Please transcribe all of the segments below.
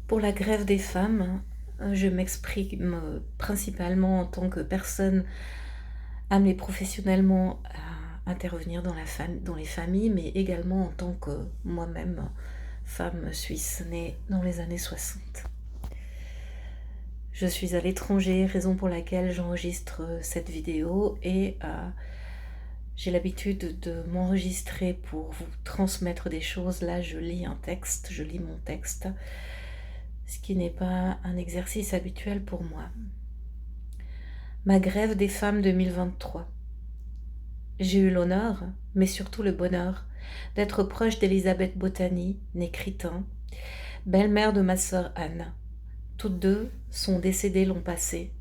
Pour la grève des femmes, je m'exprime principalement en tant que personne amenée professionnellement à intervenir dans les familles, mais également en tant que moi-même femme suisse née dans les années 60. Je suis à l'étranger, raison pour laquelle j'enregistre cette vidéo et j'ai l'habitude de m'enregistrer pour vous transmettre des choses. Là, je lis un texte, je lis mon texte, ce qui n'est pas un exercice habituel pour moi. Ma grève des femmes 2023. J'ai eu l'honneur, mais surtout le bonheur, d'être proche d'Elisabeth Botany, née Critin, belle-mère de ma sœur Anne. Toutes deux sont décédées l'an passé.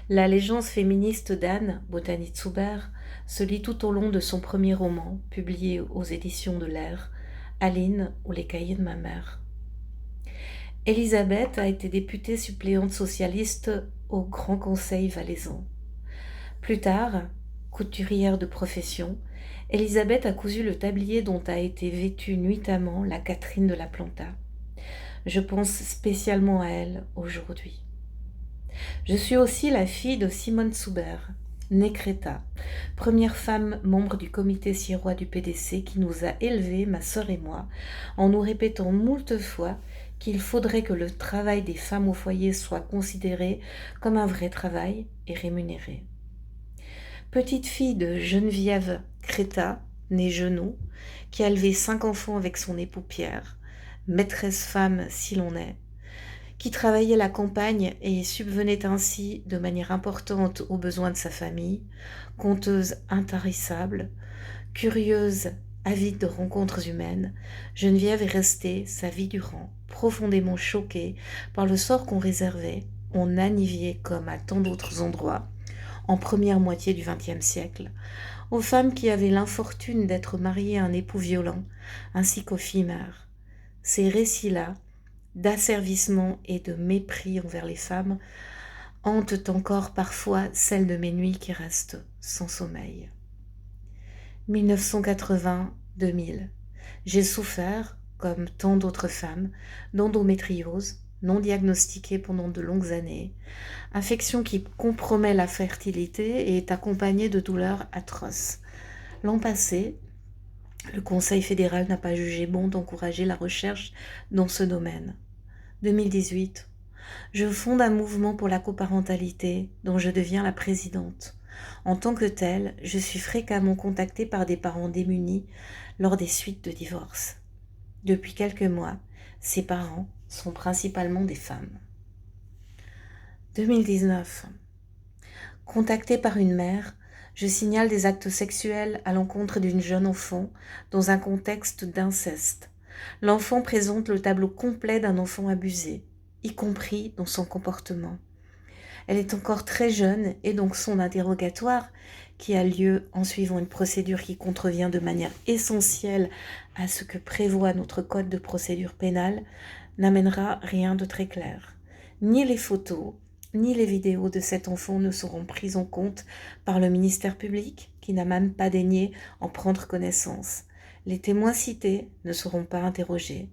L'allégeance féministe d'Anne, Botany Zuber, se lit tout au long de son premier roman, publié aux éditions de l'Air, Aline ou Les cahiers de ma mère. Elisabeth a été députée suppléante socialiste au Grand Conseil valaisan. Plus tard, couturière de profession, Elisabeth a cousu le tablier dont a été vêtue nuitamment la Catherine de la Planta. Je pense spécialement à elle aujourd'hui. Je suis aussi la fille de Simone Zuber, née Créta, première femme membre du comité sirois du PDC qui nous a élevés, ma sœur et moi, en nous répétant moult fois qu'il faudrait que le travail des femmes au foyer soit considéré comme un vrai travail et rémunéré. Petite fille de Geneviève Créta, née Genoux, qui a élevé 5 enfants avec son époux Pierre, maîtresse femme si l'on est, qui travaillait la campagne et subvenait ainsi de manière importante aux besoins de sa famille, conteuse intarissable, curieuse, avide de rencontres humaines, Geneviève est restée, sa vie durant, profondément choquée par le sort qu'on réservait, en Anivier comme à tant d'autres endroits, en première moitié du XXe siècle, aux femmes qui avaient l'infortune d'être mariées à un époux violent, ainsi qu'aux filles mères. Ces récits-là, d'asservissement et de mépris envers les femmes, hantent encore parfois celles de mes nuits qui restent sans sommeil. 1980-2000. J'ai souffert, comme tant d'autres femmes, d'endométriose, non diagnostiquée pendant de longues années, infection qui compromet la fertilité et est accompagnée de douleurs atroces. L'an passé, le Conseil fédéral n'a pas jugé bon d'encourager la recherche dans ce domaine. 2018, je fonde un mouvement pour la coparentalité dont je deviens la présidente. En tant que telle, je suis fréquemment contactée par des parents démunis lors des suites de divorce. Depuis quelques mois, ces parents sont principalement des femmes. 2019. Contactée par une mère, je signale des actes sexuels à l'encontre d'une jeune enfant dans un contexte d'inceste. L'enfant présente le tableau complet d'un enfant abusé, y compris dans son comportement. Elle est encore très jeune et donc son interrogatoire, qui a lieu en suivant une procédure qui contrevient de manière essentielle à ce que prévoit notre code de procédure pénale, n'amènera rien de très clair. Ni les photos, ni les vidéos de cet enfant ne seront prises en compte par le ministère public, qui n'a même pas daigné en prendre connaissance. Les témoins cités ne seront pas interrogés.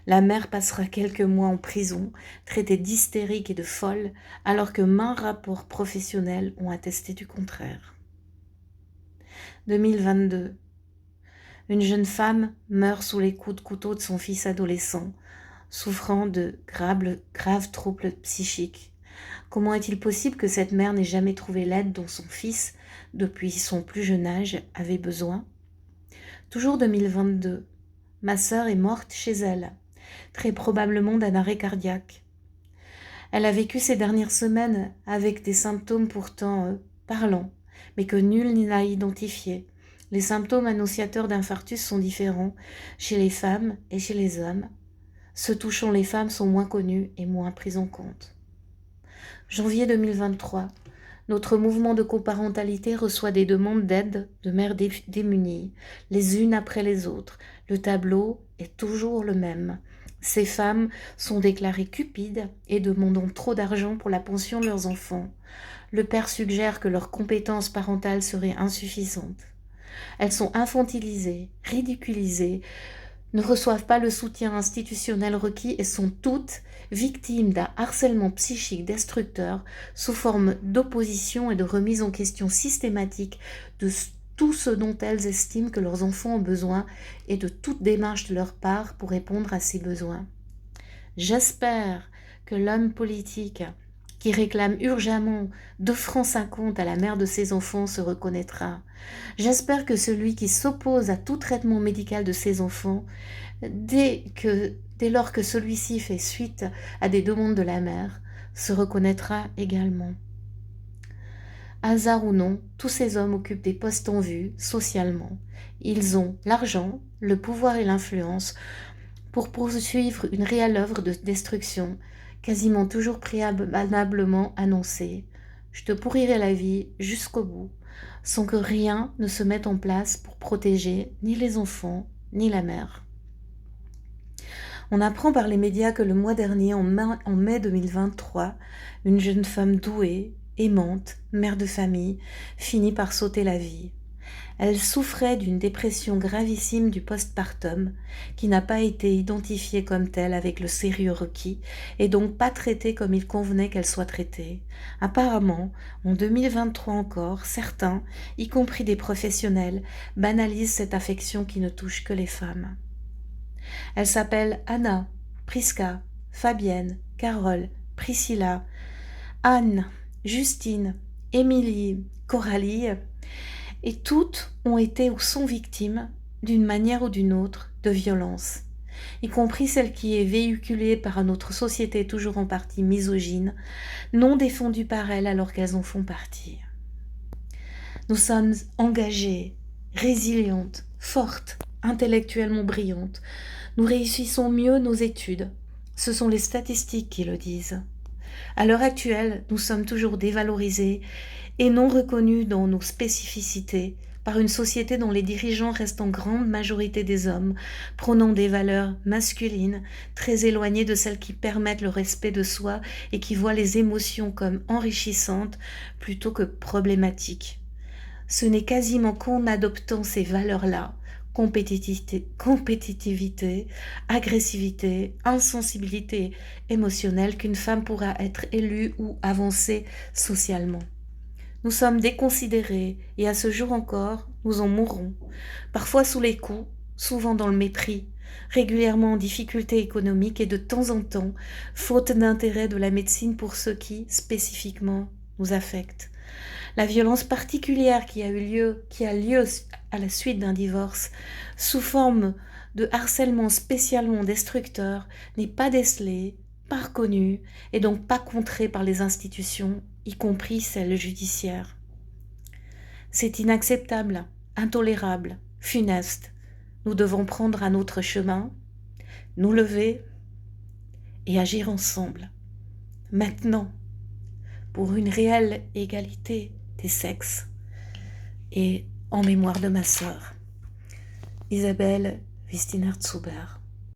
La mère passera quelques mois en prison, traitée d'hystérique et de folle, alors que maints rapports professionnels ont attesté du contraire. 2022. Une jeune femme meurt sous les coups de couteau de son fils adolescent, souffrant de graves troubles psychiques. Comment est-il possible que cette mère n'ait jamais trouvé l'aide dont son fils, depuis son plus jeune âge, avait besoin ? Toujours 2022. Ma sœur est morte chez elle, très probablement d'un arrêt cardiaque. Elle a vécu ces dernières semaines avec des symptômes pourtant parlants, mais que nul n'a identifiés. Les symptômes annonciateurs d'infarctus sont différents chez les femmes et chez les hommes. Ceux touchant les femmes sont moins connus et moins pris en compte. Janvier 2023. Notre mouvement de coparentalité reçoit des demandes d'aide de mères démunies, les unes après les autres. Le tableau est toujours le même. Ces femmes sont déclarées cupides et demandant trop d'argent pour la pension de leurs enfants. Le père suggère que leurs compétences parentales seraient insuffisantes. Elles sont infantilisées, ridiculisées, ne reçoivent pas le soutien institutionnel requis et sont toutes victimes d'un harcèlement psychique destructeur sous forme d'opposition et de remise en question systématique de tout ce dont elles estiment que leurs enfants ont besoin et de toute démarche de leur part pour répondre à ces besoins. J'espère que l'homme politique qui réclame urgemment 2,50 € à la mère de ses enfants se reconnaîtra. J'espère que celui qui s'oppose à tout traitement médical de ses enfants, dès lors que celui-ci fait suite à des demandes de la mère, se reconnaîtra également. Hasard ou non, tous ces hommes occupent des postes en vue socialement. Ils ont l'argent, le pouvoir et l'influence pour poursuivre une réelle œuvre de destruction, quasiment toujours préalablement annoncée. Je te pourrirai la vie jusqu'au bout, sans que rien ne se mette en place pour protéger ni les enfants, ni la mère. On apprend par les médias que le mois dernier, en mai 2023, une jeune femme douée, aimante, mère de famille, finit par sauter la vie. Elle souffrait d'une dépression gravissime du postpartum, qui n'a pas été identifiée comme telle avec le sérieux requis, et donc pas traitée comme il convenait qu'elle soit traitée. Apparemment, en 2023 encore, certains, y compris des professionnels, banalisent cette affection qui ne touche que les femmes. Elle s'appelle Anna, Priska, Fabienne, Carole, Priscilla, Anne, Justine, Émilie, Coralie, et toutes ont été ou sont victimes, d'une manière ou d'une autre, de violence, y compris celle qui est véhiculée par notre société toujours en partie misogyne, non défendue par elles alors qu'elles en font partie. Nous sommes engagées, résilientes, fortes, intellectuellement brillantes. Nous réussissons mieux nos études. Ce sont les statistiques qui le disent. À l'heure actuelle, nous sommes toujours dévalorisés et non reconnus dans nos spécificités par une société dont les dirigeants restent en grande majorité des hommes, prônant des valeurs masculines, très éloignées de celles qui permettent le respect de soi et qui voient les émotions comme enrichissantes plutôt que problématiques. Ce n'est quasiment qu'en adoptant ces valeurs-là, compétitivité, agressivité, insensibilité émotionnelle, qu'une femme pourra être élue ou avancer socialement. Nous sommes déconsidérés et à ce jour encore, nous en mourrons, parfois sous les coups, souvent dans le mépris, régulièrement en difficulté économique et de temps en temps, faute d'intérêt de la médecine pour ceux qui, spécifiquement, nous affectent. La violence particulière qui a lieu à la suite d'un divorce, sous forme de harcèlement spécialement destructeur, n'est pas décelée, pas reconnue et donc pas contrée par les institutions, y compris celles judiciaires. C'est inacceptable, intolérable, funeste. Nous devons prendre un autre chemin, nous lever et agir ensemble. Maintenant, pour une réelle égalité des sexes et en mémoire de ma sœur, Isabelle Wistiner-Zuber.